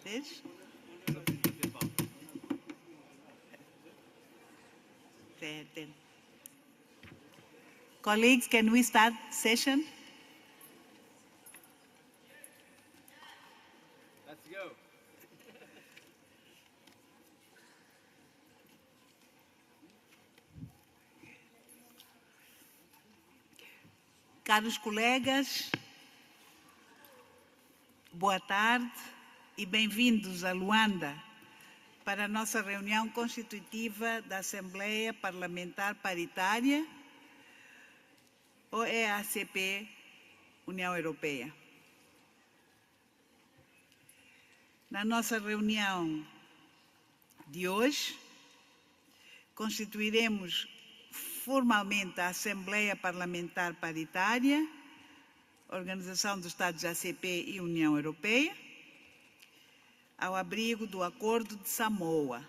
This? Colleagues, can we start session? Let's go. Caros colegas, boa tarde e bem-vindos a Luanda para a nossa reunião constitutiva da Assembleia Parlamentar Paritária, OACP, União Europeia. Na nossa reunião de hoje, constituiremos formalmente a Assembleia Parlamentar Paritária, Organização dos Estados ACP e União Europeia, ao abrigo do Acordo de Samoa.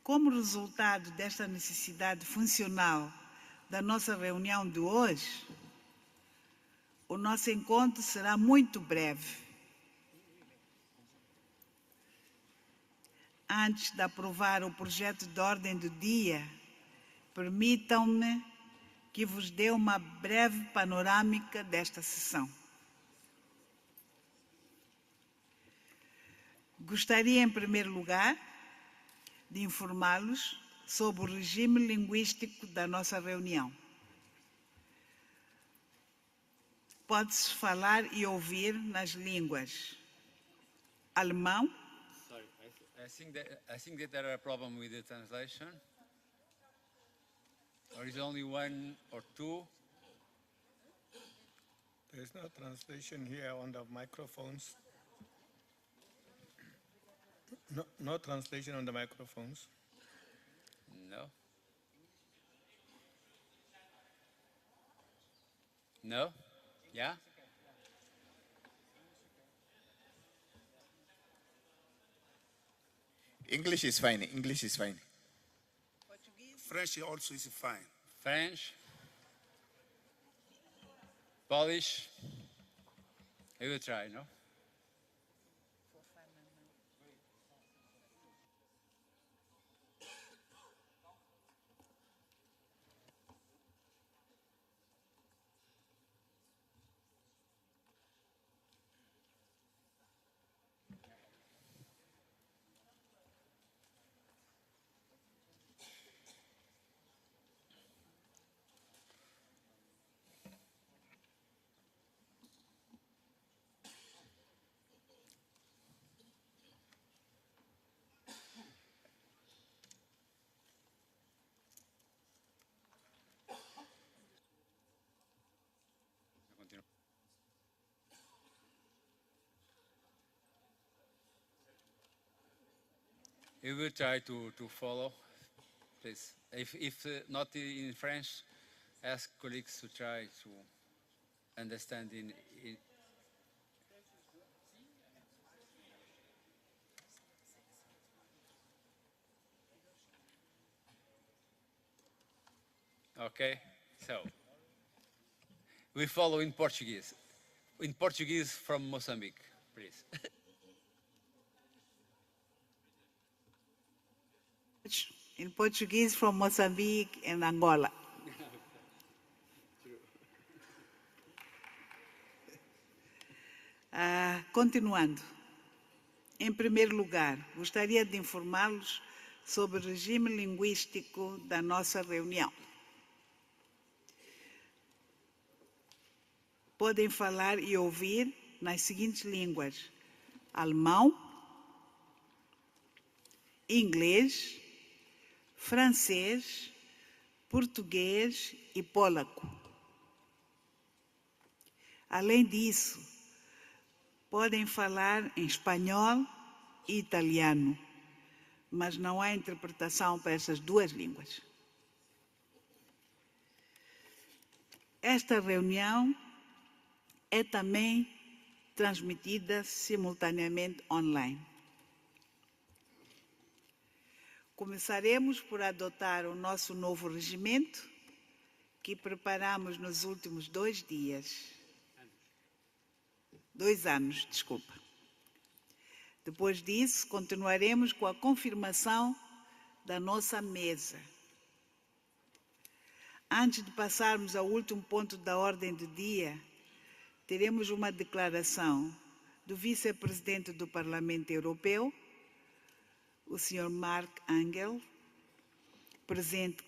Como resultado desta necessidade funcional da nossa reunião de hoje, o nosso encontro será muito breve. Antes de aprovar o projeto de ordem do dia, permitam-me que vos dê uma breve panorâmica desta sessão. Gostaria, em primeiro lugar, de informá-los sobre o regime linguístico da nossa reunião. Pode-se falar e ouvir nas línguas alemão. Sorry, I think that there are problems with the translation. Or is only one or two? There's no translation here on the microphones. No translation on the microphones. No. No? Yeah? English is fine. English is fine. French also is fine. French? Polish? I will try, no? We will try to follow, please. If not in French, ask colleagues to try to understand in Okay, so we follow in Portuguese. In Portuguese from Mozambique, please. In Portuguese from Mozambique and Angola. Continuando. Em primeiro lugar, gostaria de informá-los sobre o regime linguístico da nossa reunião. Podem falar e ouvir nas seguintes línguas: alemão, inglês, francês, português e polaco. Além disso, podem falar em espanhol e italiano, mas não há interpretação para essas duas línguas. Esta reunião é também transmitida simultaneamente online. Começaremos por adotar o nosso novo regimento, que preparamos nos últimos 2 dias. 2 anos, desculpa. Depois disso, continuaremos com a confirmação da nossa mesa. Antes de passarmos ao último ponto da ordem do dia, teremos uma declaração do vice-presidente do Parlamento Europeu, o Sr. Mark Angel, presente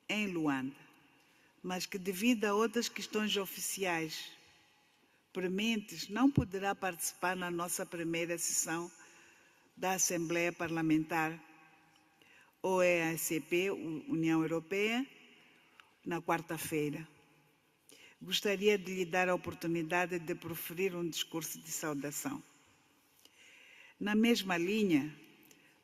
em Luanda, mas que devido a outras questões oficiais prementes não poderá participar na nossa primeira sessão da Assembleia Parlamentar OACP, União Europeia, na quarta-feira. Gostaria de lhe dar a oportunidade de proferir um discurso de saudação. Na mesma linha,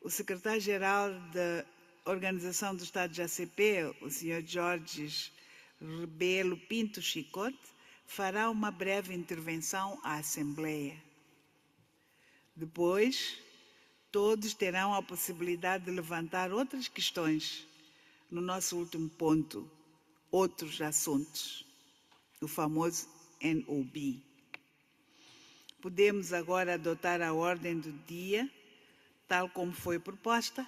o secretário-geral da Organização dos Estados ACP, o Sr. Jorge Rebelo Pinto Chicote, fará uma breve intervenção à Assembleia. Depois, todos terão a possibilidade de levantar outras questões no nosso último ponto, outros assuntos, o famoso NOB. Podemos agora adotar a ordem do dia, tal como foi proposta.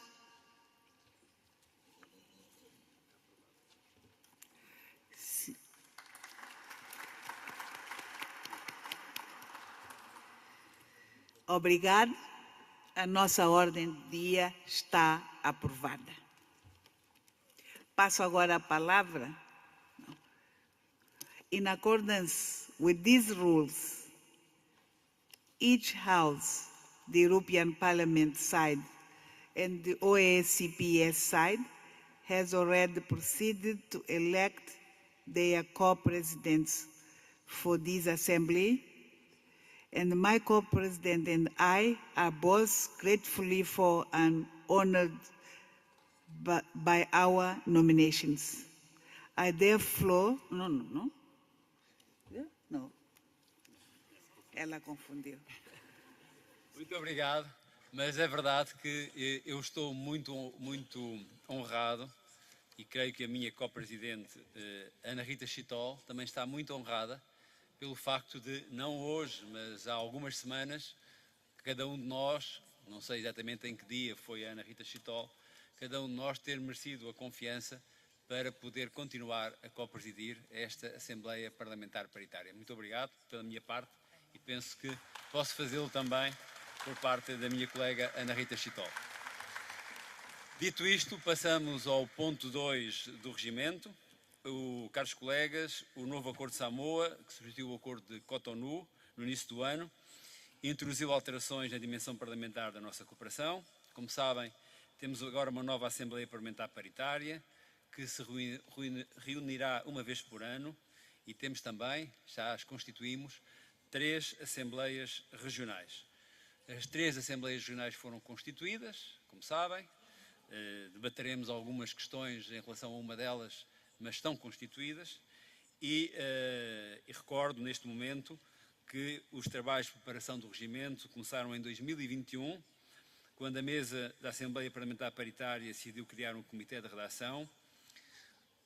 Obrigado. A nossa ordem do dia está aprovada. Passo agora a palavra. In accordance with these rules, each House, the European Parliament side and the OACPS side, has already proceeded to elect their co-presidents for this Assembly, and my co-president and I are both gratefully for and honored by our nominations. I therefore, no. Ela confundiu. Muito obrigado, mas é verdade que eu estou muito honrado e creio que a minha co-presidente, Ana Rita Chitol, também está muito honrada pelo facto de, não hoje, mas há algumas semanas, cada um de nós, não sei exatamente em que dia foi a Ana Rita Chitol, cada um de nós ter merecido a confiança para poder continuar a co-presidir esta Assembleia Parlamentar Paritária. Muito obrigado pela minha parte e penso que posso fazê-lo também por parte da minha colega Ana Rita Chitol. Dito isto, passamos ao ponto 2 do regimento. Caros colegas, o novo Acordo de Samoa, que substituiu o Acordo de Cotonou no início do ano, introduziu alterações na dimensão parlamentar da nossa cooperação. Como sabem, temos agora uma nova Assembleia Parlamentar Paritária, que se reunirá uma vez por ano, e temos também, já as constituímos, 3 Assembleias Regionais. As 3 Assembleias Regionais foram constituídas, como sabem, debateremos algumas questões em relação a uma delas, mas estão constituídas, e recordo neste momento que os trabalhos de preparação do regimento começaram em 2021, quando a mesa da Assembleia Parlamentar Paritária decidiu criar um comitê de redação.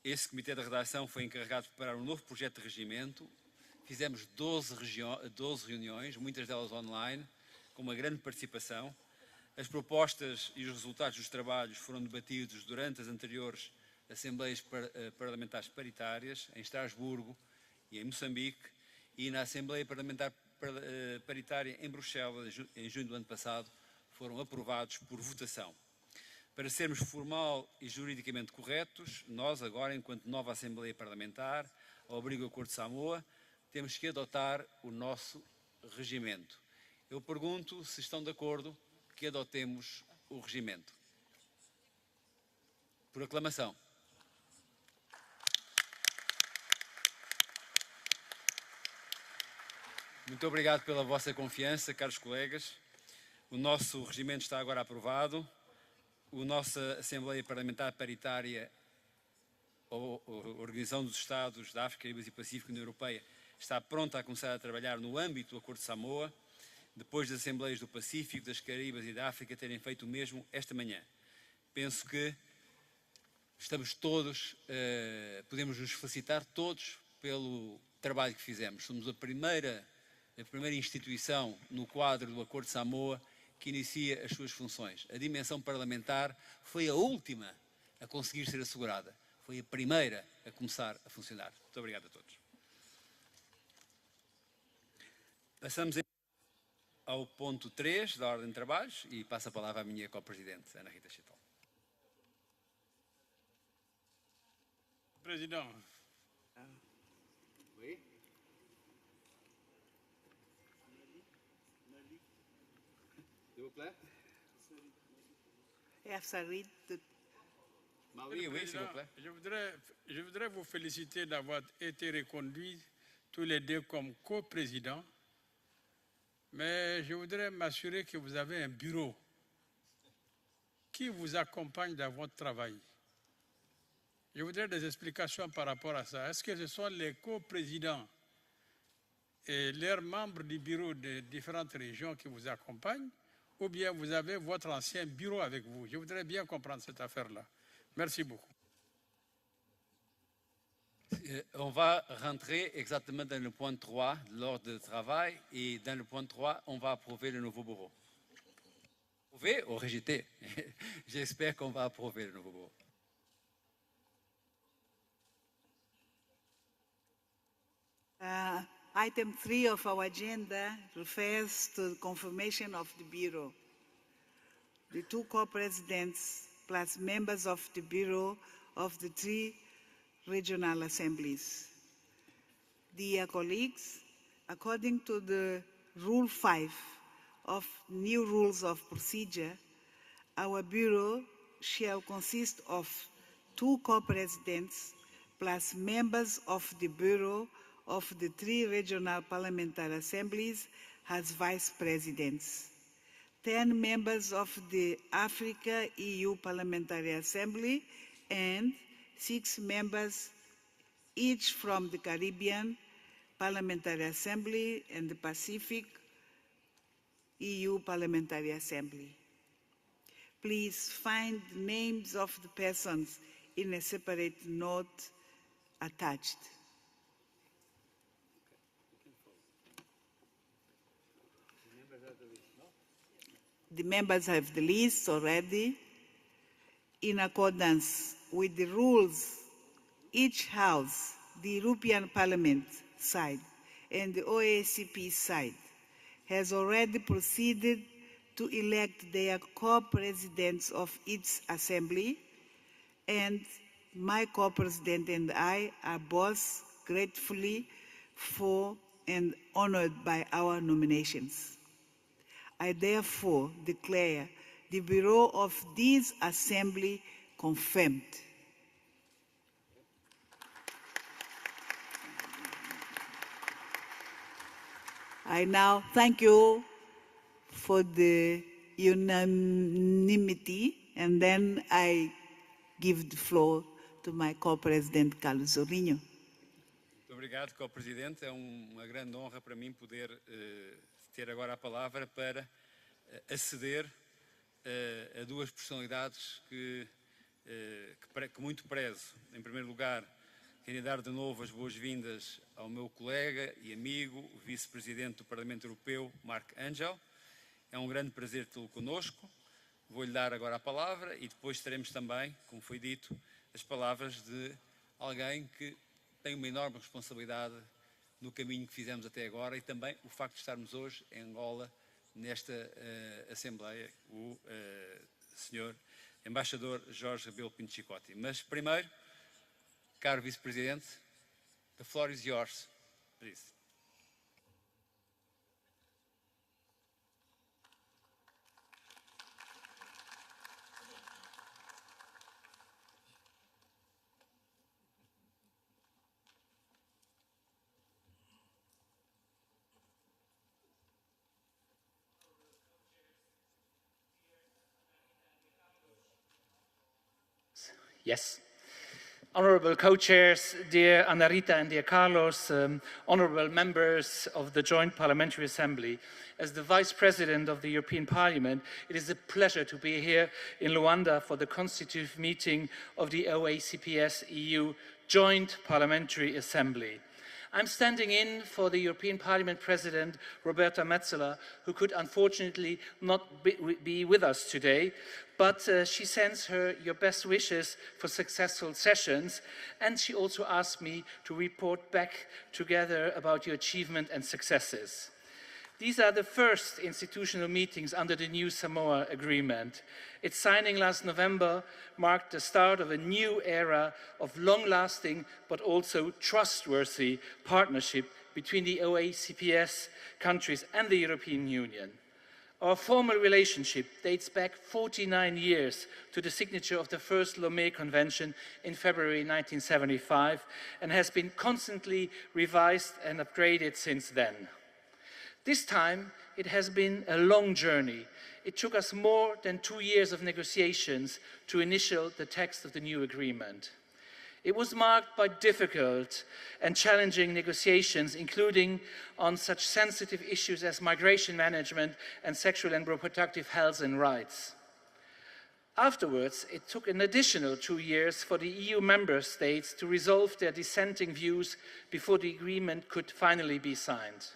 Esse comitê de redação foi encarregado de preparar um novo projeto de regimento. Fizemos 12 reuniões, muitas delas online, com uma grande participação. As propostas e os resultados dos trabalhos foram debatidos durante as anteriores Assembleias Parlamentares Paritárias, em Estrasburgo e em Moçambique, e na Assembleia Parlamentar Paritária em Bruxelas, em junho do ano passado, foram aprovados por votação. Para sermos formal e juridicamente corretos, nós agora, enquanto nova Assembleia Parlamentar, ao abrigo do Acordo de Samoa, temos que adotar o nosso regimento. Eu pergunto se estão de acordo que adotemos o regimento. Por aclamação. Muito obrigado pela vossa confiança, caros colegas. O nosso regimento está agora aprovado. A nossa Assembleia Parlamentar Paritária, ou Organização dos Estados da África, Caraíbas e Pacífico, União Europeia, está pronta a começar a trabalhar no âmbito do Acordo de Samoa, depois das Assembleias do Pacífico, das Caraíbas e da África terem feito o mesmo esta manhã. Penso que estamos todos, podemos nos felicitar todos pelo trabalho que fizemos. Somos a primeira a primeira instituição no quadro do Acordo de Samoa que inicia as suas funções. A dimensão parlamentar foi a última a conseguir ser assegurada. Foi a primeira a começar a funcionar. Muito obrigado a todos. Passamos ao ponto 3 da ordem de trabalhos e passo a palavra à minha co-presidente, Ana Rita Chitol. Président. Oui. S'il vous plaît. Sarit, Oui, oui, s'il vous plaît. Je voudrais vous féliciter d'avoir été reconduits tous les deux comme co-présidents, mais je voudrais m'assurer que vous avez un bureau qui vous accompagne dans votre travail. Je voudrais des explications par rapport à ça. Est-ce que ce sont les co-présidents et leurs membres du bureau des différentes régions qui vous accompagnent, ou bien vous avez votre ancien bureau avec vous? Je voudrais bien comprendre cette affaire-là. Merci beaucoup. On va rentrer exactement dans le point 3 de l'ordre de travail et dans le point 3, on va approuver le nouveau bureau. Approuver ou rejeter? J'espère qu'on va approuver le nouveau bureau. Item 3 of our agenda refers to the confirmation of the Bureau. The two co-presidents plus members of the Bureau of the 3 regional assemblies. Dear colleagues, according to the Rule 5 of new rules of procedure, our Bureau shall consist of 2 co-presidents plus members of the Bureau of the 3 regional parliamentary assemblies as vice presidents, 10 members of the Africa-EU Parliamentary Assembly, and 6 members each from the Caribbean Parliamentary Assembly and the Pacific EU Parliamentary Assembly. Please find the names of the persons in a separate note attached. The members have the list already. In accordance with the rules, each House, the European Parliament side and the OACP side, has already proceeded to elect their co-presidents of each assembly, and my co-president and I are both gratefully for and honored by our nominations. I therefore declare the Bureau of this Assembly confirmed. I now thank you for the unanimity, and then I give the floor to my co-president, Carlos Ourinho. Muito obrigado, co-presidente. É uma grande honra para mim poder ter agora a palavra para aceder a 2 personalidades que muito prezo. Em primeiro lugar, queria dar de novo as boas-vindas ao meu colega e amigo, o vice-presidente do Parlamento Europeu, Mark Angel. É um grande prazer tê-lo connosco. Vou-lhe dar agora a palavra e depois teremos também, como foi dito, as palavras de alguém que tem uma enorme responsabilidade no caminho que fizemos até agora e também o facto de estarmos hoje em Angola, nesta Assembleia, o Sr. Embaixador Jorge Rebelo Pinto Chicote. Mas primeiro, caro Vice-Presidente, the floor is yours, please. Yes. Honourable co-chairs, dear Ana Rita and dear Carlos, honourable members of the Joint Parliamentary Assembly, as the Vice President of the European Parliament, it is a pleasure to be here in Luanda for the Constitutive meeting of the OACPS-EU Joint Parliamentary Assembly. I'm standing in for the European Parliament President, Roberta Metsola, who could unfortunately not be with us today, but she sends her your best wishes for successful sessions, and she also asked me to report back together about your achievement and successes. These are the first institutional meetings under the new Samoa Agreement. Its signing last November marked the start of a new era of long-lasting but also trustworthy partnership between the OACPS countries and the European Union. Our formal relationship dates back 49 years to the signature of the first Lomé Convention in February 1975 and has been constantly revised and upgraded since then. This time, it has been a long journey. It took us more than 2 years of negotiations to initial the text of the new agreement. It was marked by difficult and challenging negotiations, including on such sensitive issues as migration management and sexual and reproductive health and rights. Afterwards, it took an additional 2 years for the EU member states to resolve their dissenting views before the agreement could finally be signed.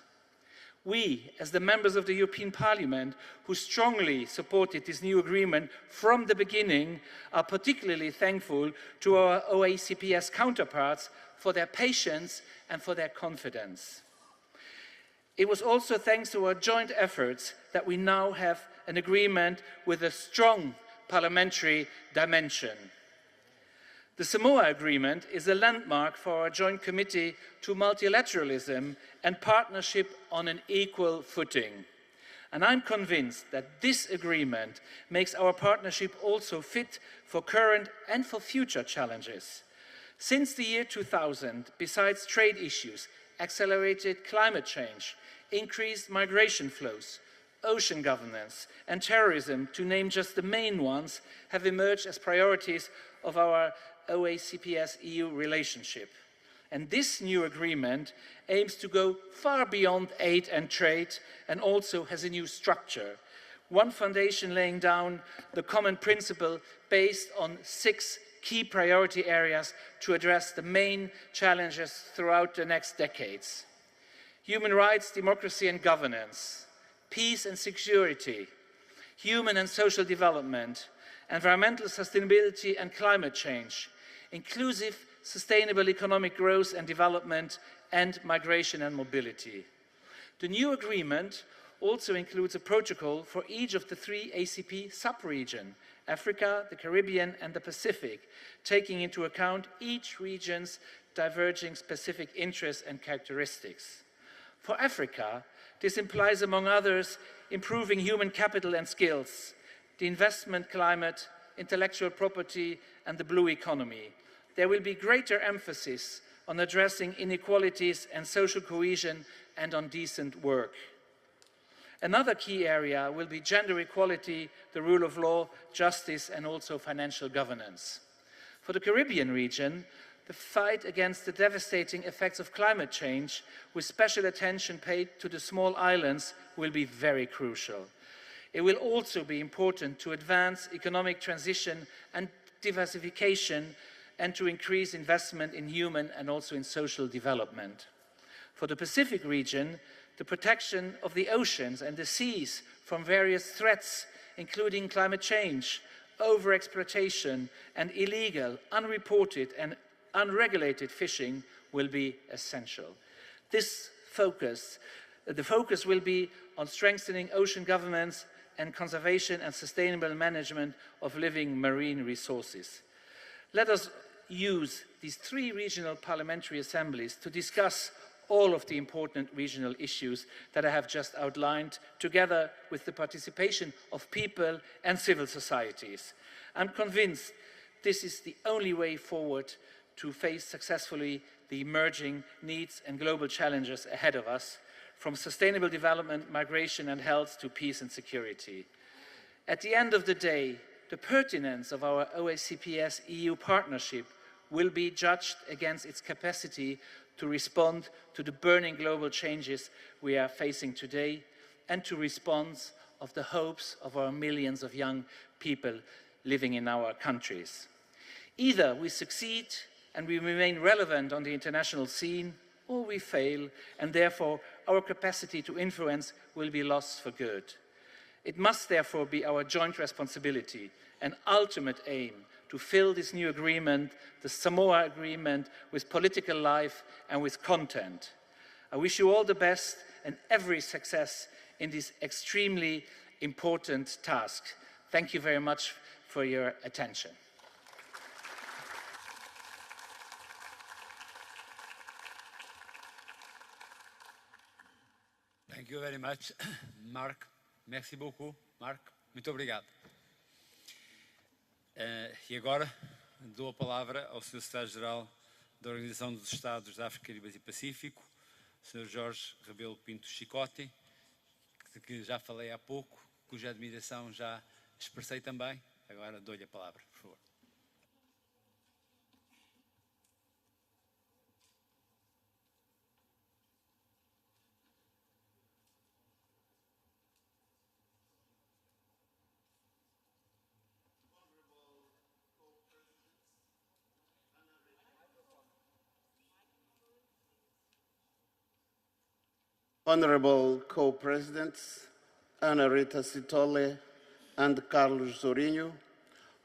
We, as the members of the European Parliament, who strongly supported this new agreement from the beginning, are particularly thankful to our OACPS counterparts for their patience and for their confidence. It was also thanks to our joint efforts that we now have an agreement with a strong parliamentary dimension. The Samoa Agreement is a landmark for our joint committee to multilateralism and partnership on an equal footing. And I'm convinced that this agreement makes our partnership also fit for current and for future challenges. Since the year 2000, besides trade issues, accelerated climate change, increased migration flows, ocean governance, and terrorism, to name just the main ones, have emerged as priorities of our OACPS-EU relationship. And this new agreement aims to go far beyond aid and trade and also has a new structure. One foundation laying down the common principle based on 6 key priority areas to address the main challenges throughout the next decades: human rights, democracy and governance, peace and security, human and social development, environmental sustainability and climate change, inclusive, sustainable economic growth and development, and migration and mobility. The new agreement also includes a protocol for each of the 3 ACP sub-regions, Africa, the Caribbean, and the Pacific, taking into account each region's diverging specific interests and characteristics. For Africa, this implies, among others, improving human capital and skills, the investment climate, intellectual property, and the blue economy. There will be greater emphasis on addressing inequalities and social cohesion and on decent work. Another key area will be gender equality, the rule of law, justice, and also financial governance. For the Caribbean region, the fight against the devastating effects of climate change, with special attention paid to the small islands, will be very crucial. It will also be important to advance economic transition and diversification and to increase investment in human and also in social development. For the Pacific region, the protection of the oceans and the seas from various threats, including climate change, overexploitation, and illegal, unreported, and unregulated fishing, will be essential. The focus will be on strengthening ocean governance and conservation and sustainable management of living marine resources. Let us use these 3 regional parliamentary assemblies to discuss all of the important regional issues that I have just outlined, together with the participation of people and civil societies. I'm convinced this is the only way forward to face successfully the emerging needs and global challenges ahead of us, from sustainable development, migration and health to peace and security. At the end of the day, the pertinence of our OACPS-EU partnership will be judged against its capacity to respond to the burning global changes we are facing today and to respond of the hopes of our millions of young people living in our countries. Either we succeed and we remain relevant on the international scene, or we fail, and therefore our capacity to influence will be lost for good. It must therefore be our joint responsibility and ultimate aim to fill this new agreement, the Samoa Agreement, with political life and with content. I wish you all the best and every success in this extremely important task. Thank you very much for your attention. Thank you very much, Marc. Merci beaucoup, Marc. Muito obrigado. E agora dou a palavra ao Sr. Secretário-Geral da Organização dos Estados da África, Caribe e Pacífico, Sr. Jorge Rebelo Pinto Chicote, que já falei há pouco, cuja admiração já expressei também. Agora dou-lhe a palavra, por favor. Honorable Co-Presidents, Ana Rita Sitole and Carlos Zorinho,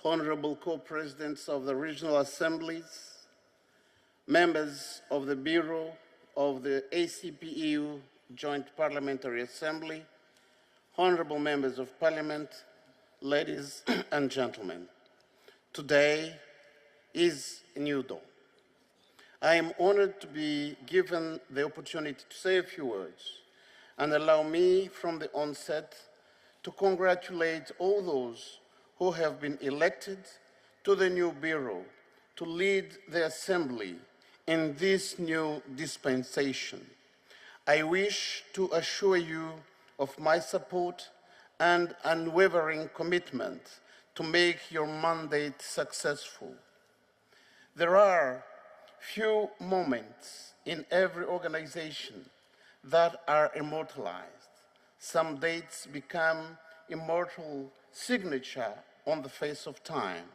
Honorable Co-Presidents of the Regional Assemblies, members of the Bureau of the OACPS-EU Joint Parliamentary Assembly, Honorable Members of Parliament, ladies and gentlemen, today is a new dawn. I am honored to be given the opportunity to say a few words, and allow me from the onset to congratulate all those who have been elected to the new Bureau to lead the Assembly in this new dispensation. I wish to assure you of my support and unwavering commitment to make your mandate successful. There are few moments in every organization that are immortalized. Some dates become immortal signature on the face of time.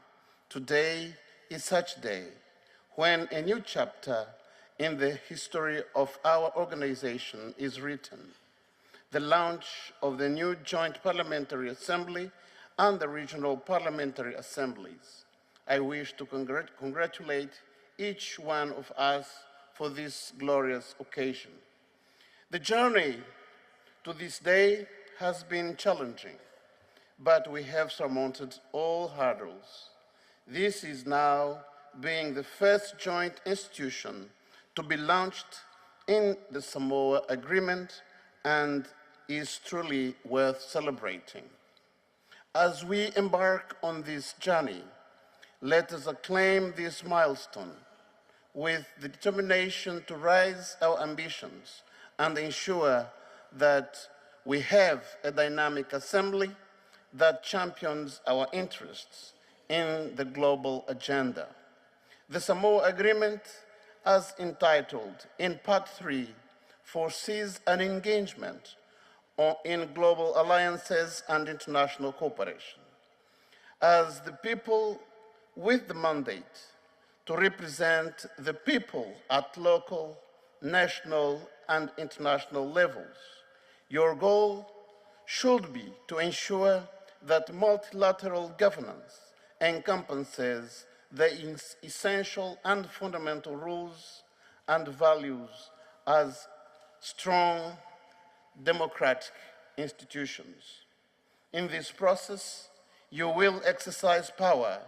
Today is such a day when a new chapter in the history of our organization is written. The launch of the new Joint Parliamentary Assembly and the Regional Parliamentary Assemblies. I wish to congratulate each one of us for this glorious occasion. The journey to this day has been challenging, but we have surmounted all hurdles. This is now being the first joint institution to be launched in the Samoa Agreement and is truly worth celebrating. As we embark on this journey, let us acclaim this milestone with the determination to raise our ambitions and ensure that we have a dynamic assembly that champions our interests in the global agenda. The Samoa Agreement, as entitled in Part 3, foresees an engagement in global alliances and international cooperation. As the people with the mandate to represent the people at local, national, and international levels. Your goal should be to ensure that multilateral governance encompasses the essential and fundamental rules and values as strong democratic institutions. In this process, you will exercise power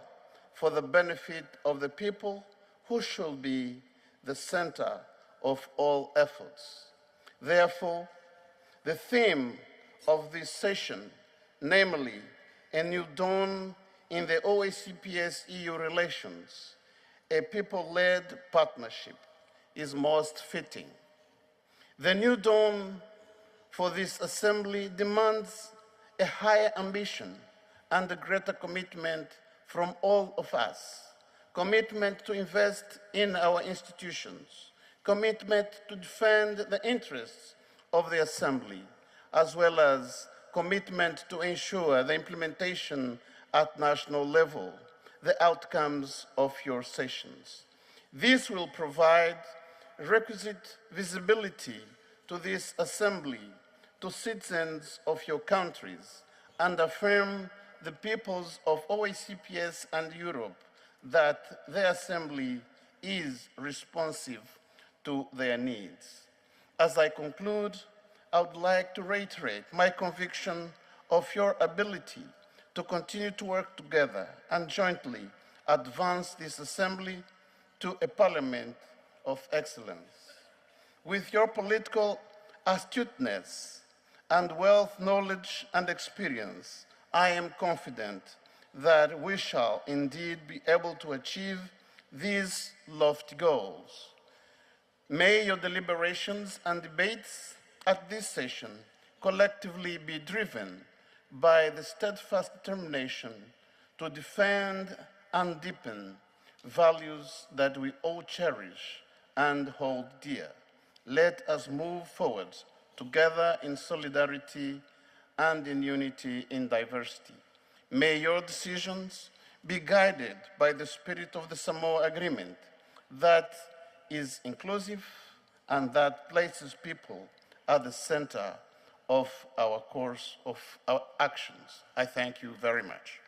for the benefit of the people who should be the center of all efforts. Therefore, the theme of this session, namely a new dawn in the OACPS-EU relations, a people-led partnership, is most fitting. The new dawn for this assembly demands a higher ambition and a greater commitment from all of us. Commitment to invest in our institutions, commitment to defend the interests of the Assembly, as well as commitment to ensure the implementation at national level, the outcomes of your sessions. This will provide requisite visibility to this assembly, to citizens of your countries, and affirm the peoples of OACPS and Europe that the assembly is responsive to their needs. As I conclude, I would like to reiterate my conviction of your ability to continue to work together and jointly advance this assembly to a parliament of excellence. With your political astuteness and wealth, knowledge, and experience, I am confident that we shall indeed be able to achieve these lofty goals. May your deliberations and debates at this session collectively be driven by the steadfast determination to defend and deepen values that we all cherish and hold dear. Let us move forward together in solidarity and in unity in diversity. May your decisions be guided by the spirit of the Samoa Agreement that is inclusive and that places people at the center of our course of our actions. I thank you very much.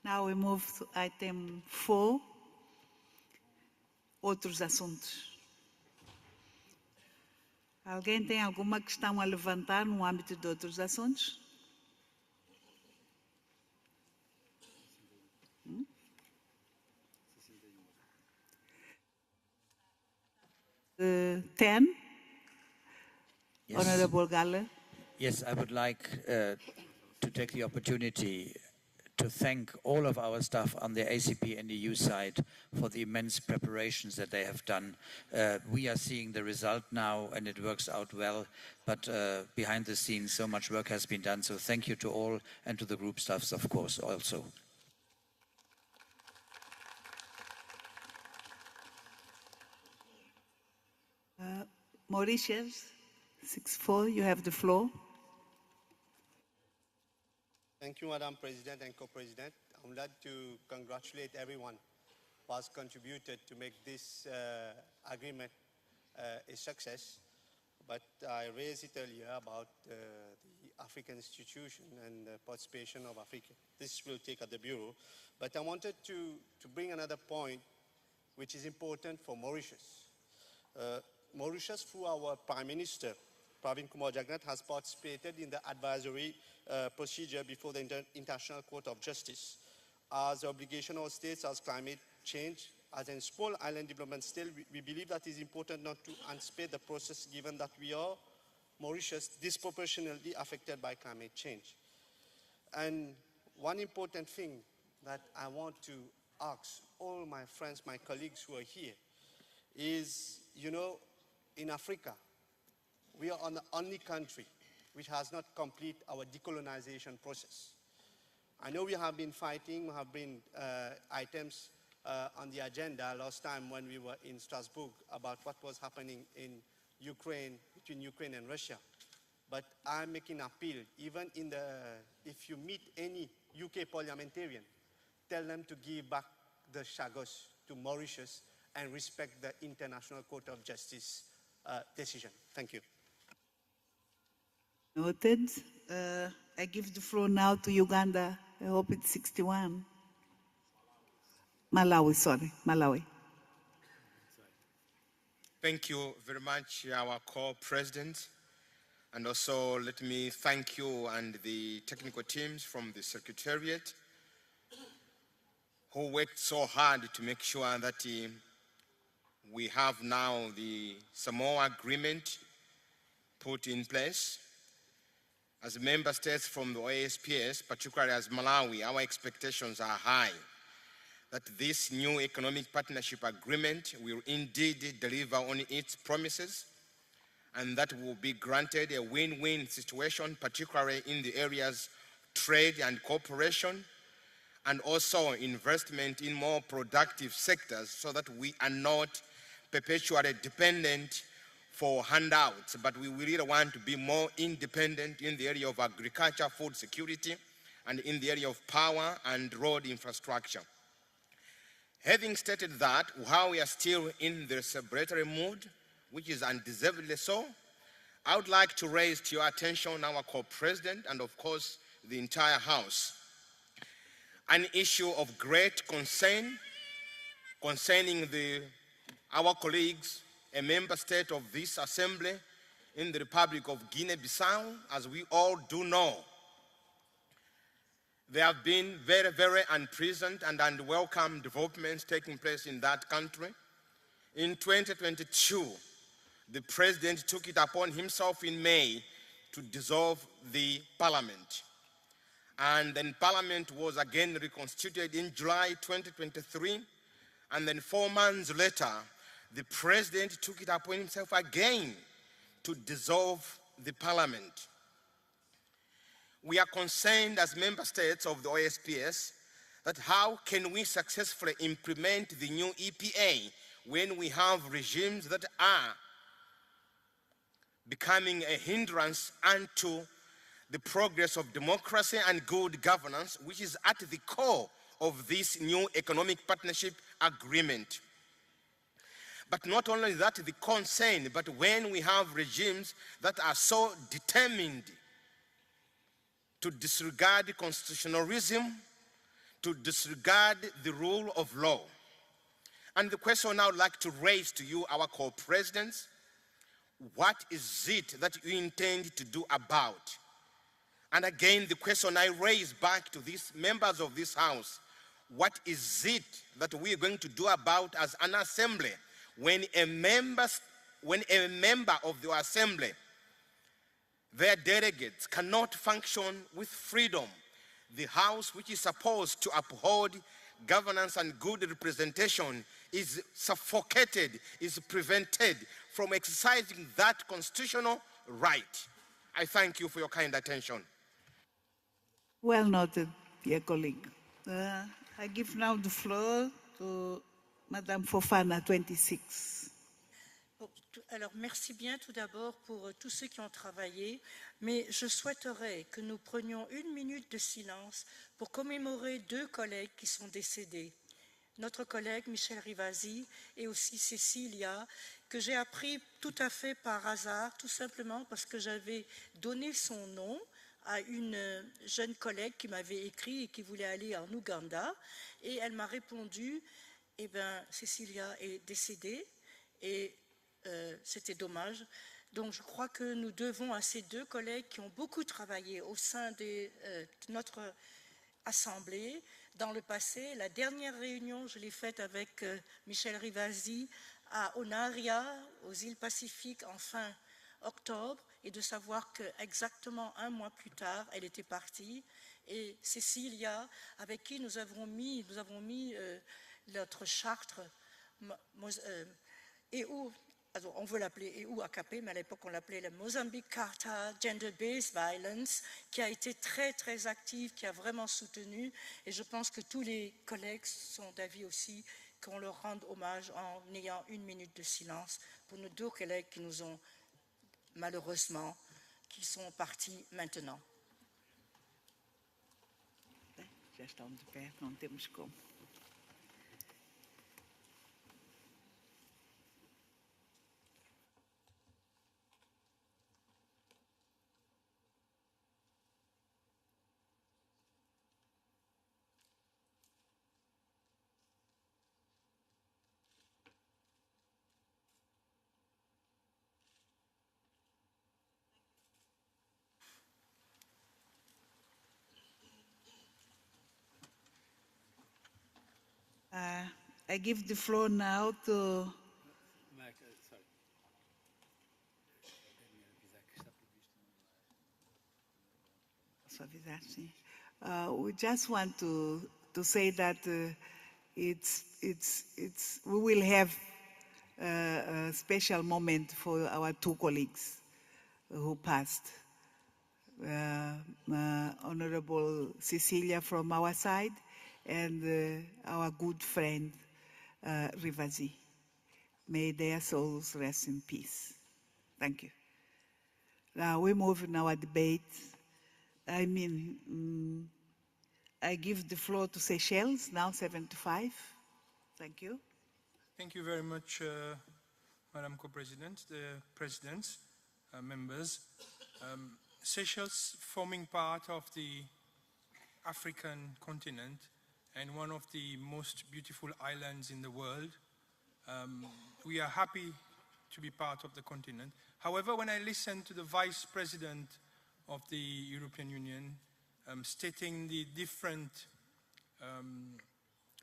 Now we move to item 4, outros assuntos. Alguém tem alguma questão a levantar no âmbito de outros assuntos? 10, Yes. Honorable Galler. Yes, I would like to take the opportunity to thank all of our staff on the ACP and EU side for the immense preparations that they have done. We are seeing the result now and it works out well, but behind the scenes so much work has been done, so thank you to all and to the group staffs of course also. Mauritius, 6-4, you have the floor. Thank you, Madam President and Co-President. I would like to congratulate everyone who has contributed to make this agreement a success. But I raised it earlier about the African institution and the participation of Africa. This will take at the Bureau. But I wanted to bring another point which is important for Mauritius. Mauritius, through our Prime Minister, Pravin Kumar Jagnat, has participated in the advisory procedure before the International Court of Justice. As the obligation of states as climate change, as a small island development state, we believe that it is important not to anticipate the process given that we are, Mauritius, disproportionately affected by climate change. And one important thing that I want to ask all my friends, my colleagues who are here, is, you know, in Africa, we are the only country which has not completed our decolonization process. I know we have been fighting, we have been items on the agenda last time when we were in Strasbourg about what was happening in Ukraine, between Ukraine and Russia. But I'm making an appeal, even in the, if you meet any UK parliamentarian, tell them to give back the Chagos to Mauritius and respect the International Court of Justice decision. Thank you. Noted. I give the floor now to Uganda. I hope it's 61. Malawi, sorry, Malawi. Thank you very much, our co-president. And also let me thank you and the technical teams from the Secretariat who worked so hard to make sure that we have now the Samoa Agreement put in place. As member states from the OACPS, particularly as Malawi, our expectations are high that this new economic partnership agreement will indeed deliver on its promises and that will be granted a win-win situation, particularly in the areas trade and cooperation, and also investment in more productive sectors so that we are not perpetually dependent for handouts, but we really want to be more independent in the area of agriculture, food security, and in the area of power and road infrastructure. Having stated that, while we are still in the celebratory mood, which is undeservedly so, I would like to raise to your attention our co-president and of course the entire House an issue of great concern concerning our colleagues, a member state of this assembly in the Republic of Guinea-Bissau. As we all do know, there have been very, very unpleasant and unwelcome developments taking place in that country. In 2022, the president took it upon himself in May to dissolve the parliament. And then parliament was again reconstituted in July 2023. And then 4 months later, the president took it upon himself again to dissolve the parliament. We are concerned as member states of the OACPS that how can we successfully implement the new EPA when we have regimes that are becoming a hindrance unto the progress of democracy and good governance, which is at the core of this new economic partnership agreement. But not only that, the concern, but when we have regimes that are so determined to disregard constitutionalism, to disregard the rule of law. And the question I would like to raise to you, our co-presidents, what is it that you intend to do about? And again, the question I raise back to these members of this House, what is it that we are going to do about as an assembly when a member of the assembly, their delegates cannot function with freedom? The House, which is supposed to uphold governance and good representation, is suffocated, is prevented from exercising that constitutional right. I thank you for your kind attention. Well noted, dear colleague. I give now the floor to Madame Fofana, 26. Alors, merci bien tout d'abord pour tous ceux qui ont travaillé, mais je souhaiterais que nous prenions 1 minute de silence pour commémorer 2 collègues qui sont décédés. Notre collègue Michel Rivasi et aussi Cécilia, que j'ai appris tout à fait par hasard, tout simplement parce que j'avais donné son nom à une jeune collègue qui m'avait écrit et qui voulait aller en Ouganda. Et elle m'a répondu, eh bien, Cécilia est décédée et c'était dommage. Donc je crois que nous devons à ces 2 collègues qui ont beaucoup travaillé au sein de notre assemblée dans le passé. La dernière réunion, je l'ai faite avec Michel Rivasi à Onaria, aux îles Pacifiques, en fin octobre, et de savoir qu'exactement 1 mois plus tard, elle était partie. Et Cécilia, avec qui nous avons mis notre charte EU, alors on veut l'appeler OACP, mais à l'époque on l'appelait la Mozambique Charta Gender-Based Violence, qui a été très très active, qui a vraiment soutenu, et je pense que tous les collègues sont d'avis aussi qu'on leur rende hommage en ayant 1 minute de silence pour nos 2 collègues qui nous ont malheureusement, qui sont partis maintenant. Já estão de pé, não temos como. I give the floor now to we just want to say that we will have a special moment for our 2 colleagues who passed. Honorable Cecilia from our side and our good friend Rivasi. May their souls rest in peace. Thank you. Now we move in our debate. I give the floor to Seychelles, now 75. Thank you. Thank you very much, Madam Co-President, the Presidents, members. Seychelles, forming part of the African continent and one of the most beautiful islands in the world, we are happy to be part of the continent. However, when I listen to the Vice President of the European Union stating the different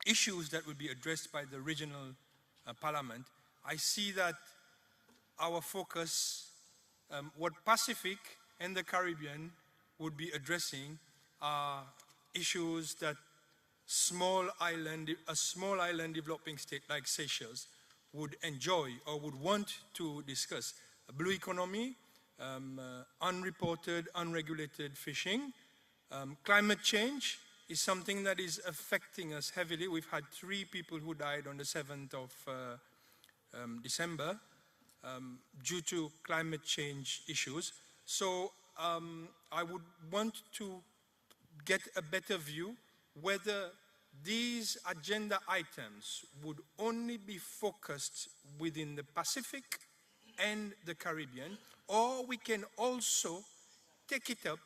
issues that will be addressed by the regional parliament, I see that our focus, what Pacific and the Caribbean would be addressing, are issues that a small island developing state like Seychelles would enjoy or would want to discuss. A blue economy, unreported, unregulated fishing, climate change is something that is affecting us heavily. We've had 3 people who died on the 7th of December due to climate change issues. So I would want to get a better view whether these agenda items would only be focused within the Pacific and the Caribbean, or we can also take it up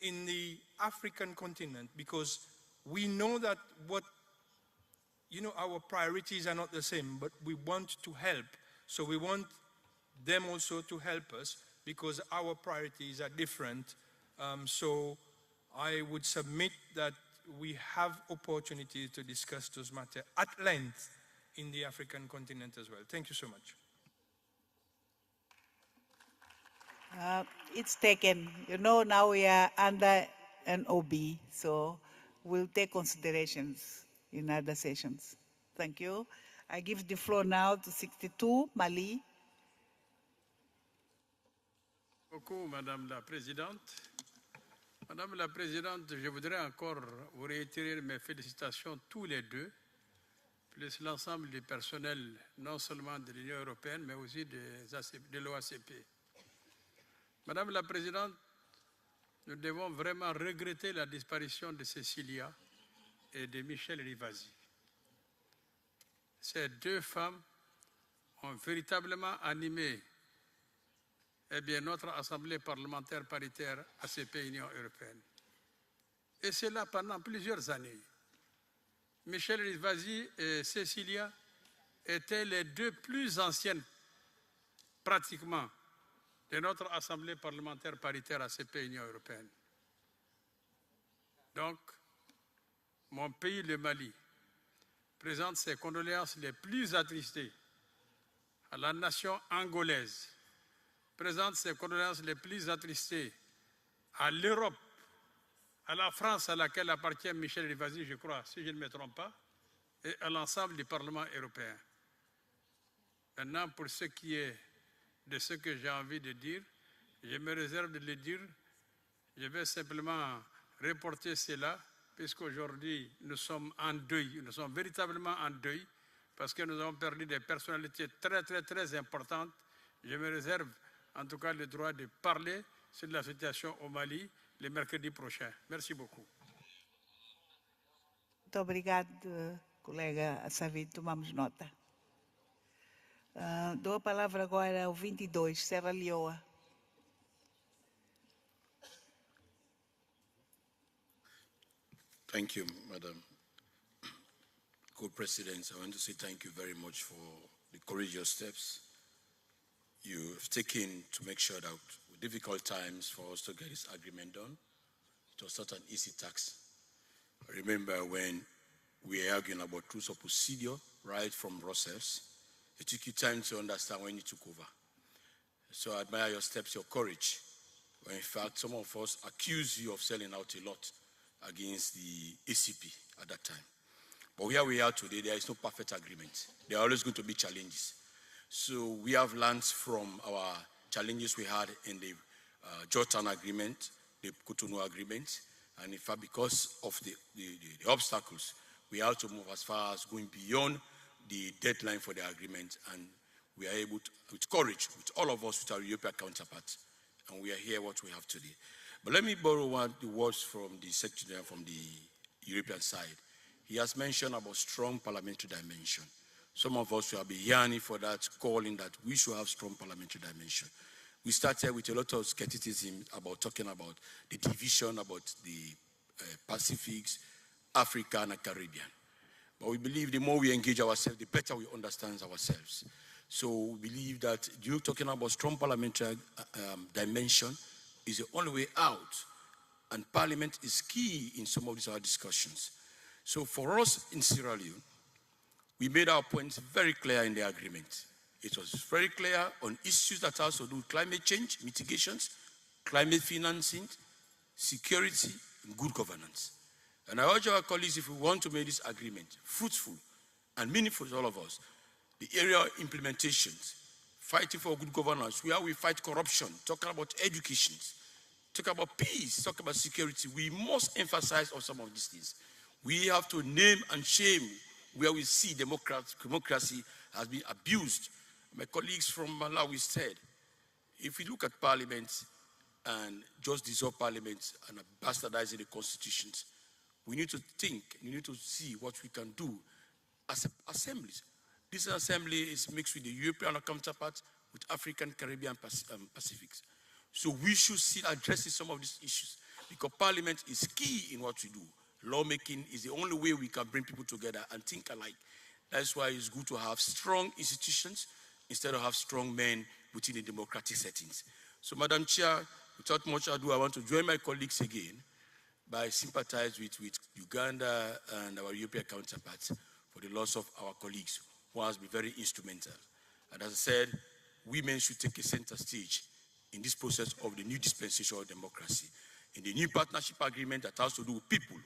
in the African continent, because we know that our priorities are not the same, but we want to help. So we want them also to help us because our priorities are different. So I would submit that we have opportunity to discuss those matters at length in the African continent as well. Thank you so much. It's taken. Now we are under an OB, so we'll take considerations in other sessions. Thank you. I give the floor now to 62, Mali. Beaucoup, Madame la Présidente. Madame la Présidente, je voudrais encore vous réitérer mes félicitations tous les deux, plus l'ensemble du personnel, non seulement de l'Union européenne, mais aussi de l'OACP. Madame la Présidente, nous devons vraiment regretter la disparition de Cecilia et de Michel Rivasi. Ces 2 femmes ont véritablement animé notre Assemblée parlementaire paritaire ACP-Union européenne. Et cela pendant plusieurs années. Michel Rivasi et Cecilia étaient les 2 plus anciennes, pratiquement, de notre Assemblée parlementaire paritaire ACP-Union européenne. Donc, mon pays, le Mali, présente ses condoléances les plus attristées à la nation angolaise, présente ses condoléances les plus attristées à l'Europe, à la France à laquelle appartient Michel Rivasi, je crois, si je ne me trompe pas, et à l'ensemble du Parlement européen. Maintenant, pour ce qui est de ce que j'ai envie de dire, je me réserve de le dire, je vais simplement reporter cela, puisqu'aujourd'hui nous sommes en deuil, nous sommes véritablement en deuil, parce que nous avons perdu des personnalités très, très, très importantes. Je me réserve en tout cas le droit de parler sur la situation au Mali le mercredi prochain. Merci beaucoup. Muito obrigado, colega Assavito, tomamos nota. Dou a palavra agora ao 22, Serra Leoa. Thank you, Madam Co-President. I want to say thank you very much for the courageous steps you've taken to make sure that with difficult times for us to get this agreement done, it was not an easy task. I remember when we were arguing about rules of procedure right from Brussels, it took you time to understand when you took over. So I admire your steps, your courage. When in fact, some of us accuse you of selling out a lot against the ACP at that time. But where we are today, there is no perfect agreement. There are always going to be challenges. So we have learned from our challenges we had in the Georgetown Agreement, the Cotonou Agreement, and in fact, because of the obstacles, we have to move as far as going beyond the deadline for the agreement, and we are able to, with courage, with all of us, with our European counterparts, and we are here what we have today. But let me borrow the words from the Secretary from the European side. He has mentioned about strong parliamentary dimension. Some of us will be yearning for that, calling that we should have strong parliamentary dimension. We started with a lot of skepticism about talking about the division, about the Pacifics, Africa, and the Caribbean. But we believe the more we engage ourselves, the better we understand ourselves. So we believe that you talking about strong parliamentary dimension is the only way out. And Parliament is key in some of these other discussions. So for us in Sierra Leone, we made our points very clear in the agreement. It was very clear on issues that have to do with climate change, mitigations, climate financing, security, and good governance. And I urge our colleagues, if we want to make this agreement fruitful and meaningful to all of us, the area of implementations, fighting for good governance, where we fight corruption, talking about education, talking about peace, talking about security, we must emphasize on some of these things. We have to name and shame where we see democracy has been abused. My colleagues from Malawi said, if we look at Parliament and just dissolve Parliament and bastardizing the constitutions, we need to think, we need to see what we can do as assemblies. This assembly is mixed with the European counterparts, with African, Caribbean, Pacifics. So we should see addressing some of these issues because Parliament is key in what we do. Lawmaking is the only way we can bring people together and think alike. That's why it's good to have strong institutions instead of have strong men within the democratic settings. So, Madam Chair, without much ado, I want to join my colleagues again by sympathizing with Uganda and our European counterparts for the loss of our colleagues who has been very instrumental. And as I said, women should take a center stage in this process of the new dispensation of democracy. In the new partnership agreement that has to do with people,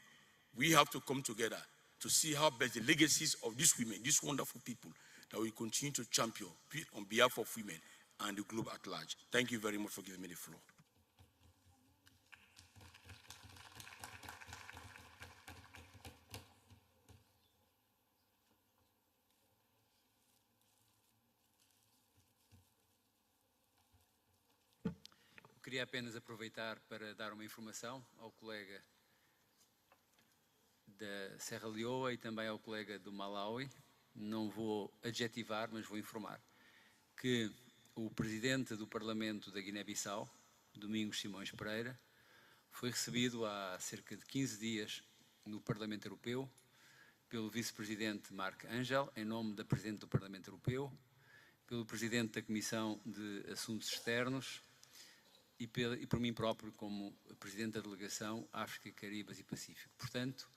we have to come together to see how best the legacies of these women, these wonderful people, that we continue to champion on behalf of women and the globe at large. Thank you very much for giving me the floor. Queria apenas aproveitar para dar uma informação ao colega da Serra Leoa e também ao colega do Malawi. Não vou adjetivar, mas vou informar que o presidente do Parlamento da Guiné-Bissau, Domingos Simões Pereira, foi recebido há cerca de 15 dias no Parlamento Europeu pelo vice-presidente Marc Angel, em nome da presidente do Parlamento Europeu, pelo presidente da Comissão de Assuntos Externos e por mim próprio como presidente da delegação África, Caribas e Pacífico. Portanto,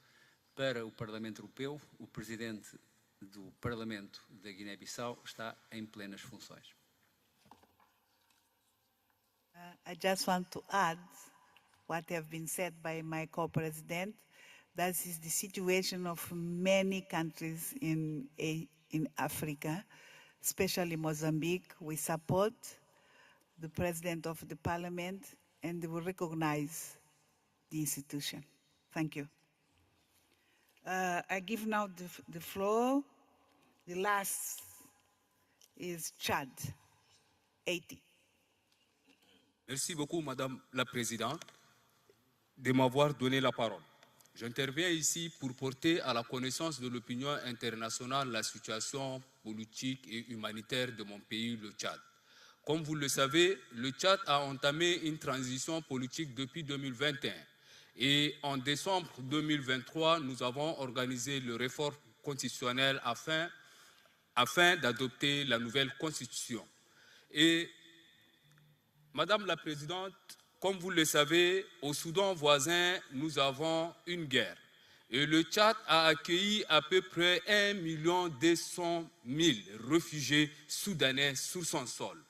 para o Parlamento Europeu, o presidente do Parlamento da Guiné-Bissau está em plenas funções. I just want to add what have been said by my co-president. That is the situation of many countries in Africa, especially Mozambique. We support the president of the parliament and we recognize the institution. Thank you. I give now the floor. The last is Chad, 80. Merci beaucoup, Madame la Présidente, de m'avoir donné la parole. J'interviens ici pour porter à la connaissance de l'opinion internationale la situation politique et humanitaire de mon pays, le Tchad. Comme vous le savez, le Tchad a entamé une transition politique depuis 2021. Et en décembre 2023, nous avons organisé le réforme constitutionnel afin d'adopter la nouvelle constitution. Et Madame la Présidente, comme vous le savez, au Soudan voisin, nous avons une guerre. Et le Tchad a accueilli à peu près 1 200 000 réfugiés soudanais sur son sol.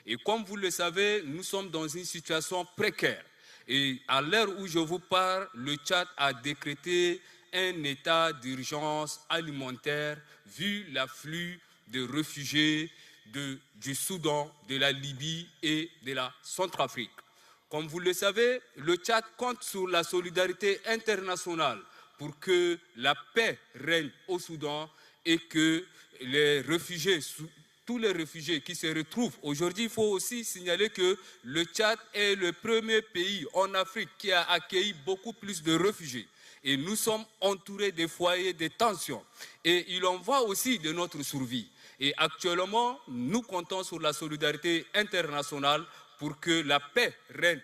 Et comme vous le savez, nous sommes dans une situation précaire. Et à l'heure où je vous parle, le Tchad a décrété un état d'urgence alimentaire vu l'afflux de réfugiés du Soudan, de la Libye et de la Centrafrique. Comme vous le savez, le Tchad compte sur la solidarité internationale pour que la paix règne au Soudan et que les réfugiés tous les réfugiés qui se retrouvent. Aujourd'hui, il faut aussi signaler que le Tchad est le premier pays en Afrique qui a accueilli beaucoup plus de réfugiés. Et nous sommes entourés de foyers de tension. Et il en va aussi de notre survie. Et actuellement, nous comptons sur la solidarité internationale pour que la paix règne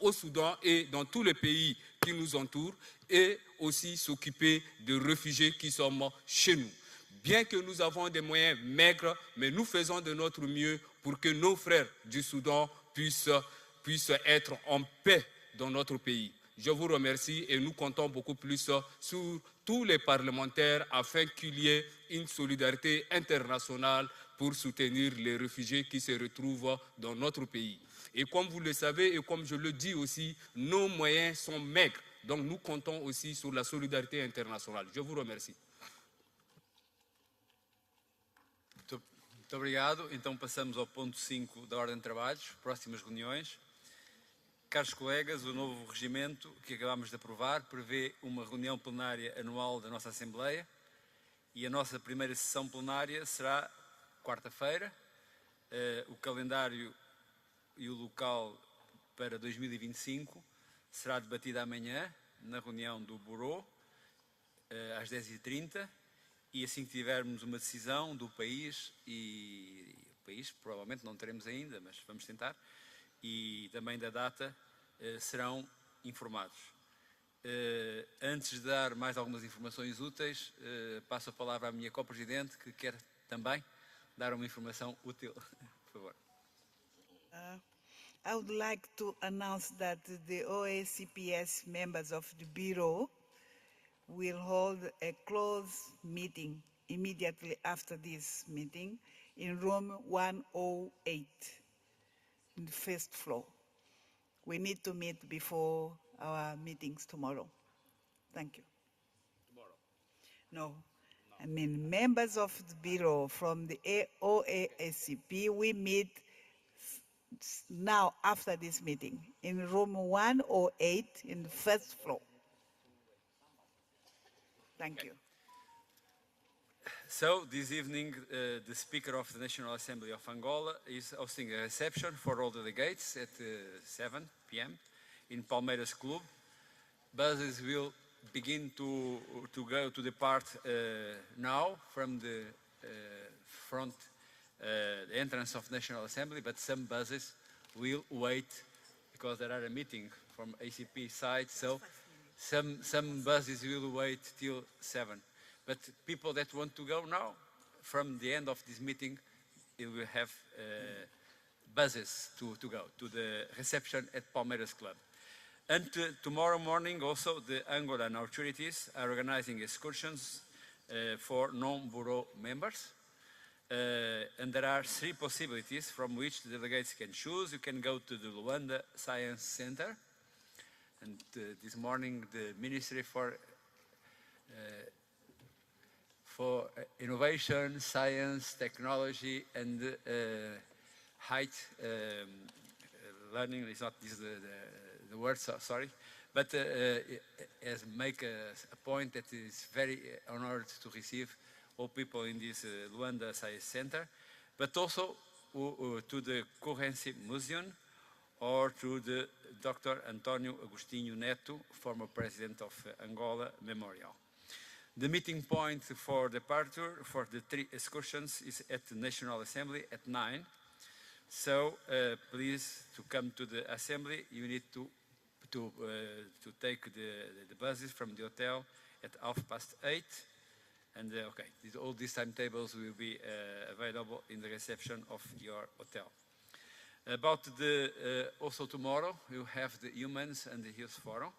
au Soudan et dans tous les pays qui nous entourent, et aussi s'occuper des réfugiés qui sont chez nous. Bien que nous avons des moyens maigres, mais nous faisons de notre mieux pour que nos frères du Soudan puissent être en paix dans notre pays. Je vous remercie et nous comptons beaucoup plus sur tous les parlementaires afin qu'il y ait une solidarité internationale pour soutenir les réfugiés qui se retrouvent dans notre pays. Et comme vous le savez et comme je le dis aussi, nos moyens sont maigres. Donc nous comptons aussi sur la solidarité internacional. Je vous remercie. Muito obrigado. Então passamos ao ponto 5 da ordem de trabalhos, próximas reuniões. Caros colegas, o novo regimento que acabamos de aprovar prevê uma reunião plenária anual da nossa Assembleia e a nossa primeira sessão plenária será quarta-feira. O calendário e o local para 2025 será debatido amanhã na reunião do Bureau às 10h30 e assim que tivermos uma decisão do país, e o país provavelmente não teremos ainda, mas vamos tentar, e também da data, serão informados. Antes de dar mais algumas informações úteis, passo a palavra à minha co-presidente, que quer também dar uma informação útil. Por favor. I would like to announce that the OACPS members of the Bureau will hold a closed meeting immediately after this meeting in room 108 in the first floor. We need to meet before our meetings tomorrow. Thank you. Tomorrow? No. I mean, members of the Bureau from the OACP, we meet now after this meeting in room 108 in the first floor. Thank you. So this evening, the Speaker of the National Assembly of Angola is hosting a reception for all delegates at 7 p.m. in Palmeiras Club. Buses will begin to depart now from the front, the entrance of National Assembly, but some buses will wait because there are a meeting from ACP side, so some buses will wait till 7. But people that want to go now, from the end of this meeting, you will have buses to go to the reception at Palmeiras Club. And tomorrow morning also the Angolan authorities are organizing excursions for non-bureau members. And there are 3 possibilities from which the delegates can choose. You can go to the Luanda Science Center. And this morning the Ministry for Innovation, Science, Technology and Height Learning, is not this the word, so, sorry, but has make a point that is very honored to receive all people in this Luanda Science Center, but also to the Currency Museum or to the Dr. Antonio Agostinho Neto, former President of Angola Memorial. The meeting point for departure for the 3 excursions is at the National Assembly at 9. So please, to come to the assembly, you need to take the buses from the hotel at 8:30. And okay, all these timetables will be available in the reception of your hotel. About also tomorrow, you have the Humans and the Youth Forum.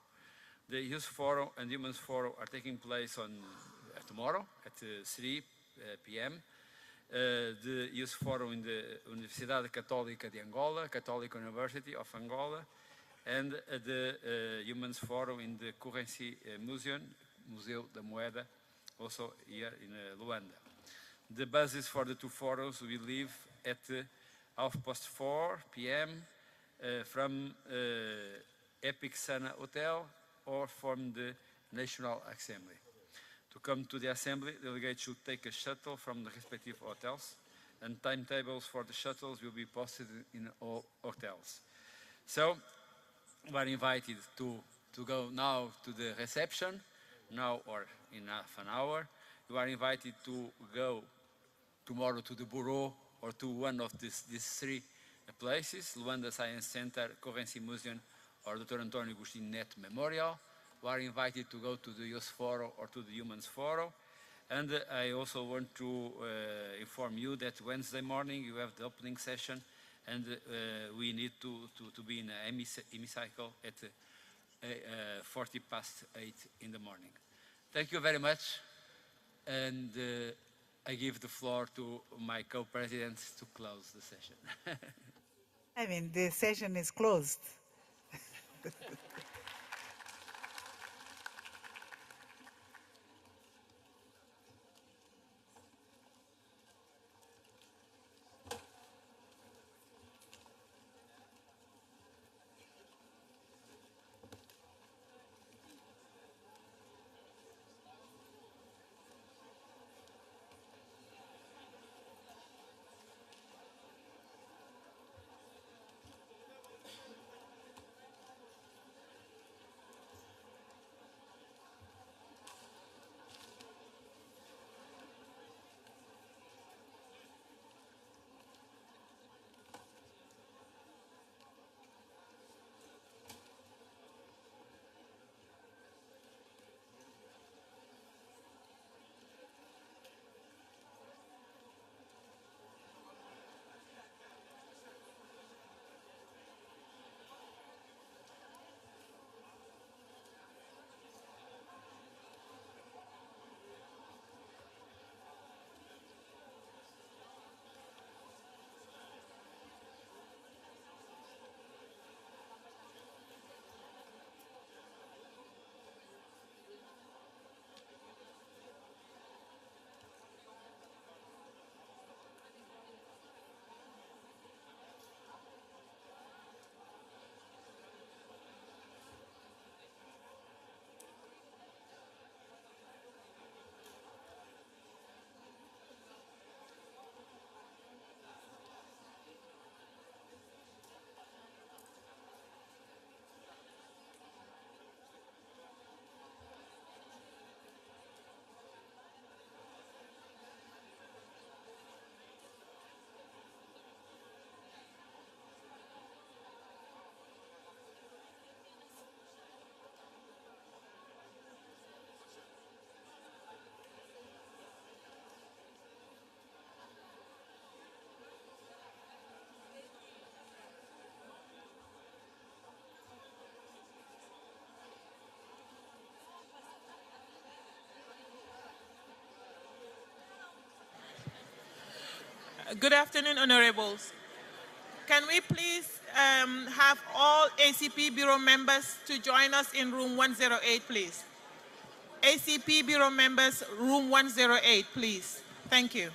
The Youth Forum and Humans Forum are taking place on tomorrow at 3 p.m. The Youth Forum in the Universidade Católica de Angola, Catholic University of Angola, and the Humans Forum in the Currency Museum, Museu da Moeda, also here in Luanda. The buses for the 2 forums will leave at 4:30 p.m. From Epic Sana Hotel or from the National Assembly. To come to the Assembly, delegates should take a shuttle from the respective hotels and timetables for the shuttles will be posted in all hotels. So we are invited to go now to the reception, now or in half an hour. You are invited to go tomorrow to the Bureau or to one of these three places, Luanda Science Center, Currency Museum, or Dr. Antonio Agustin Neto Memorial. You are invited to go to the Youth Forum or to the Humans Forum. And I also want to inform you that Wednesday morning you have the opening session, and we need to be in a hemicycle at 8:40 in the morning. Thank you very much, and I give the floor to my co-presidents to close the session. I mean, the session is closed. Good afternoon, honorables. Can we please have all ACP Bureau members to join us in room 108, please? ACP Bureau members, room 108, please. Thank you.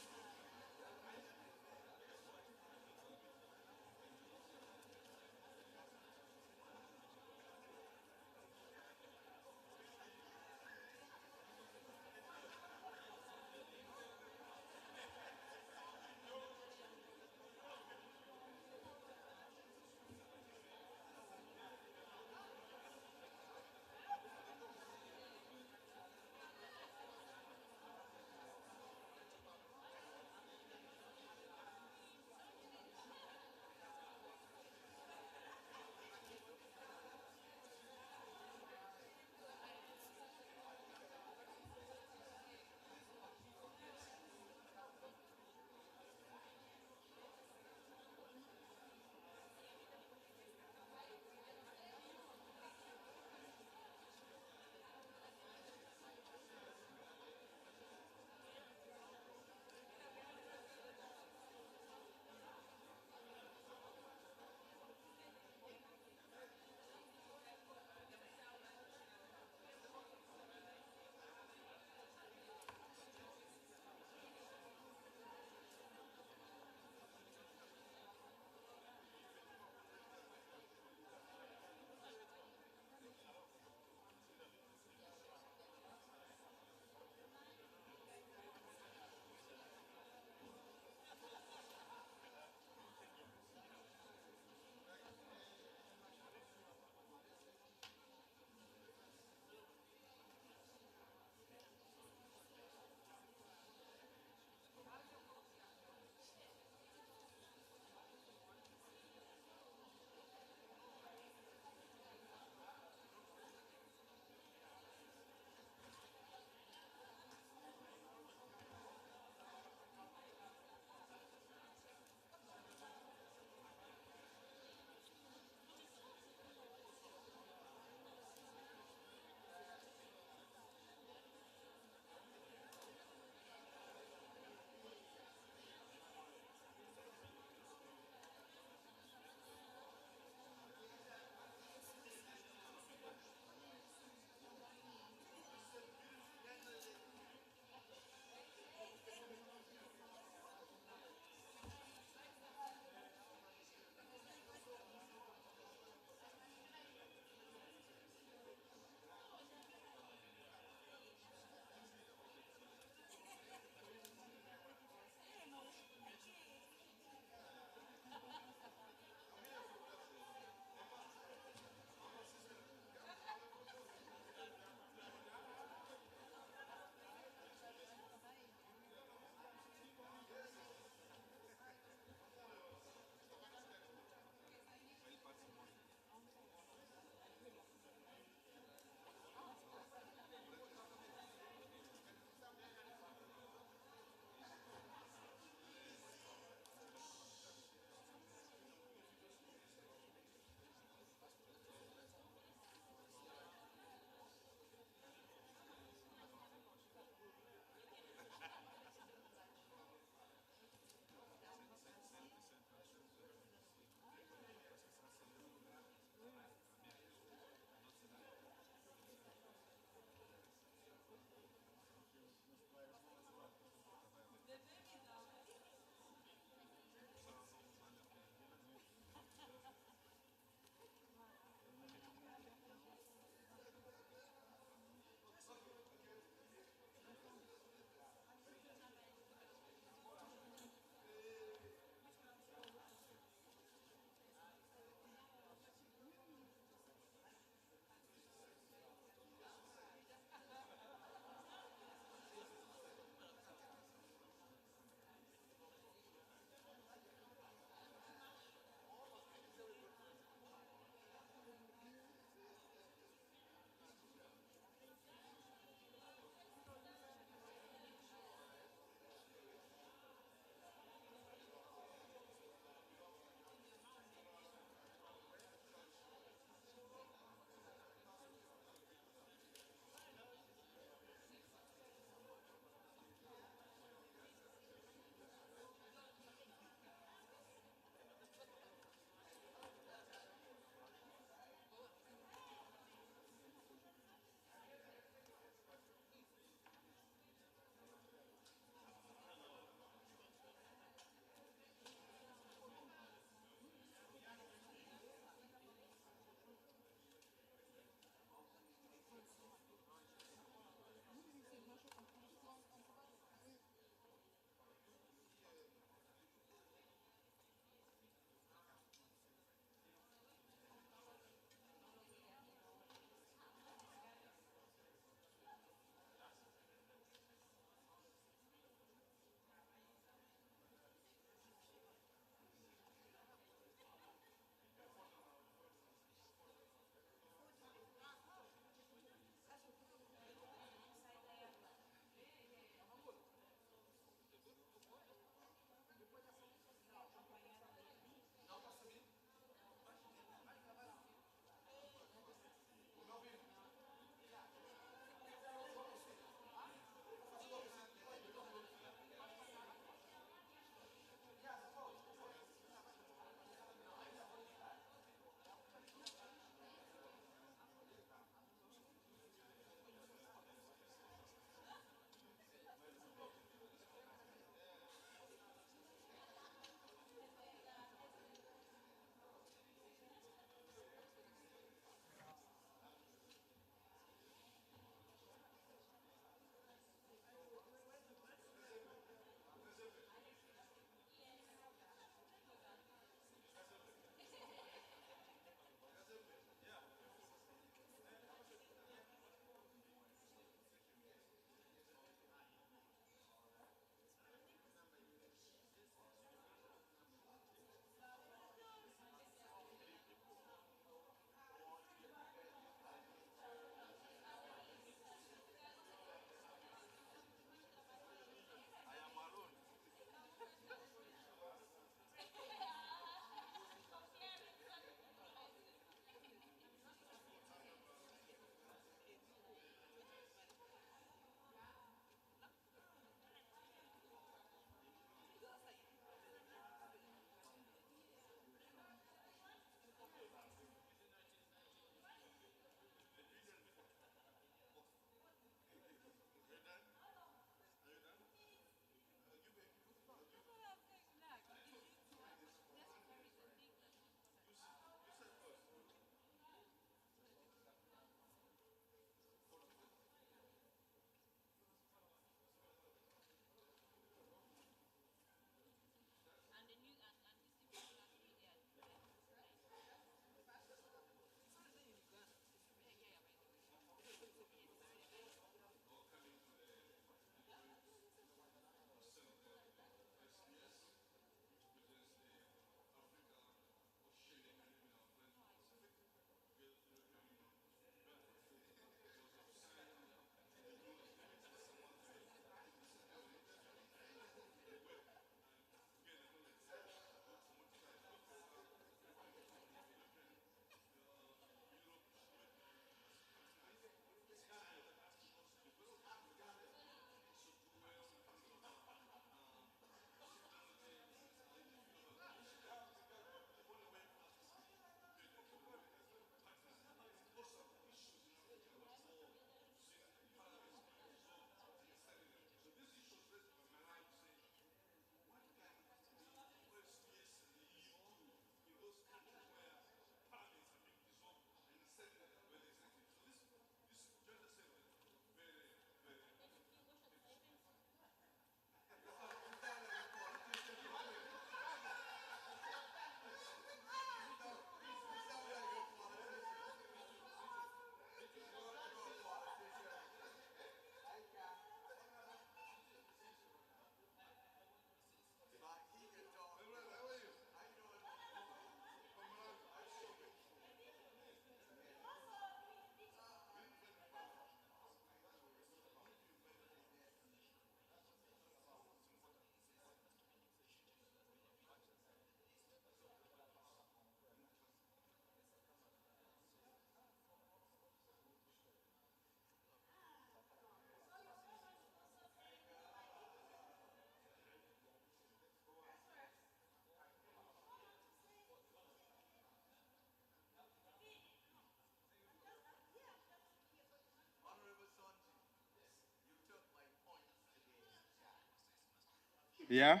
Yeah?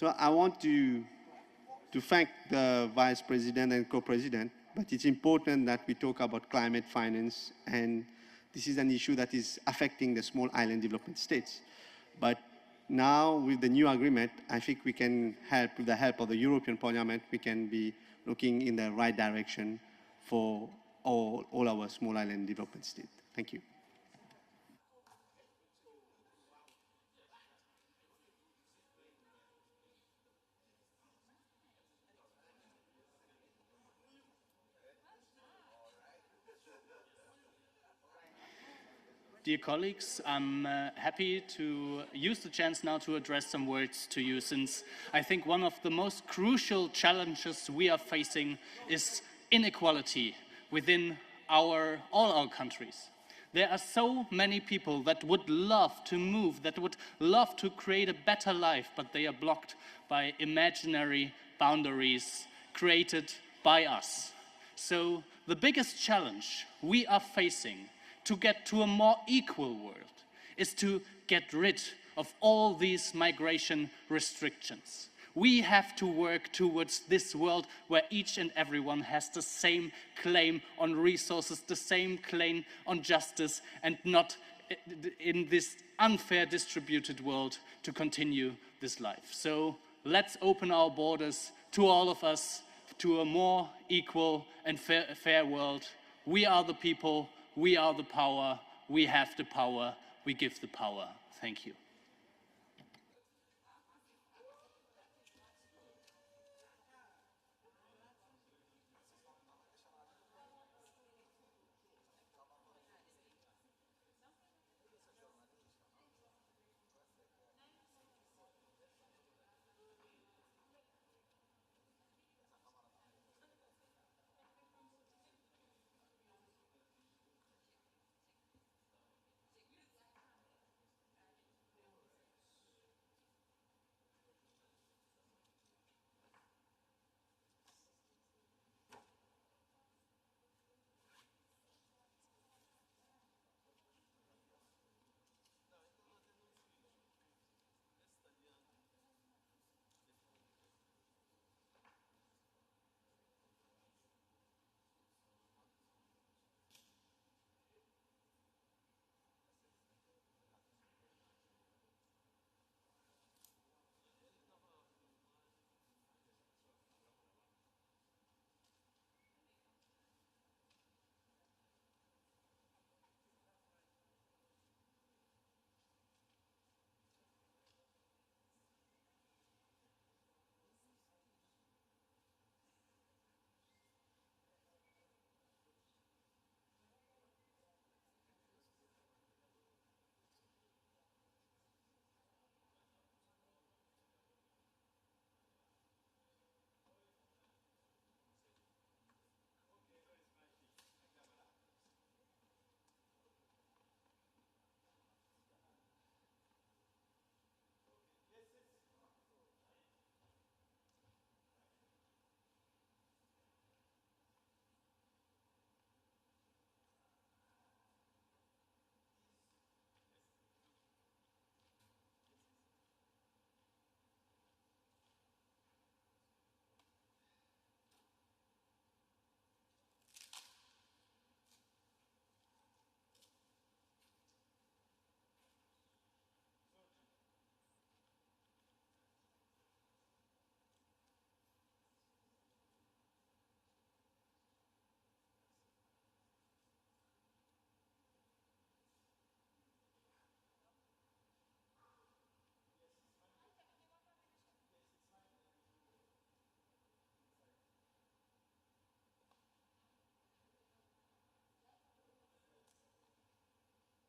So I want to thank the Vice President and Co-President, but it's important that we talk about climate finance, and this is an issue that is affecting the small island development states. But now with the new agreement, I think we can help, with the help of the European Parliament, we can be looking in the right direction for all our small island development states. Thank you. Dear colleagues, I'm happy to use the chance now to address some words to you, since I think one of the most crucial challenges we are facing is inequality within all our countries. There are so many people that would love to move, that would love to create a better life, but they are blocked by imaginary boundaries created by us. So the biggest challenge we are facing to get to a more equal world is to get rid of all these migration restrictions. We have to work towards this world where each and everyone has the same claim on resources, the same claim on justice, and not in this unfair distributed world to continue this life. So let's open our borders to all of us, to a more equal and fair world. We are the people. We are the power, we have the power, we give the power. Thank you.